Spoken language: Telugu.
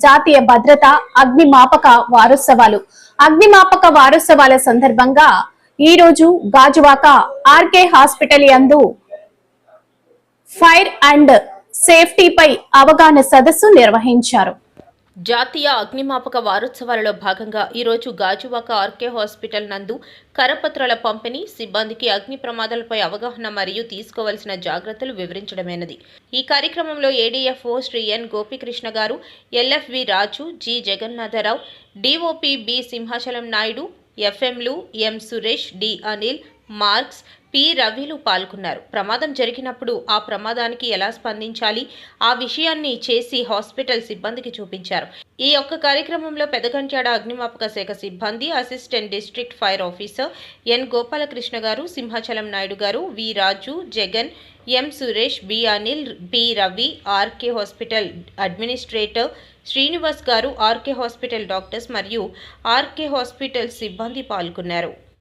జాతీయ భద్రత అగ్నిమాపక వారోత్సవాల సందర్భంగా ఈ రోజు గాజువాక ఆర్కే హాస్పిటల్ యందు ఫైర్ అండ్ సేఫ్టీపై అవగాహన సదస్సు నిర్వహించారు. జాతీయ అగ్నిమాపక వారోత్సవాలలో భాగంగా ఈరోజు గాజువాక ఆర్కే హాస్పిటల్ నందు కరపత్రాల పంపిణీ, సిబ్బందికి అగ్ని ప్రమాదాలపై అవగాహన మరియు తీసుకోవాల్సిన జాగ్రత్తలు వివరించడమైనది. ఈ కార్యక్రమంలో ఏడీఎఫ్ఓ శ్రీ ఎన్ గోపీకృష్ణ గారు, LFV Raju, G Jagannatharao, DOP B Simhachalam Naidu, ఎఫ్ఎంలు ఎం సురేష్, డి అనిల్, మార్క్స్, పి రవిలు పాల్గొన్నారు. ప్రమాదం జరిగినప్పుడు ఆ ప్రమాదానికి ఎలా స్పందించాలి ఆ విషయాన్ని చేసి హాస్పిటల్ సిబ్బందికి చూపించారు. ఈ యొక్క కార్యక్రమంలో పెదగంట్యాడ అగ్నిమాపక శాఖ సిబ్బంది, assistant district fire officer N Gopalakrishna గారు, సింహాచలం నాయుడు గారు, V Raju, Jagan, M Suresh, B Anil, P Ravi, RK hospital administrator Srinivas గారు, ఆర్కే హాస్పిటల్ డాక్టర్స్ మరియు ఆర్కే హాస్పిటల్ సిబ్బంది పాల్గొన్నారు.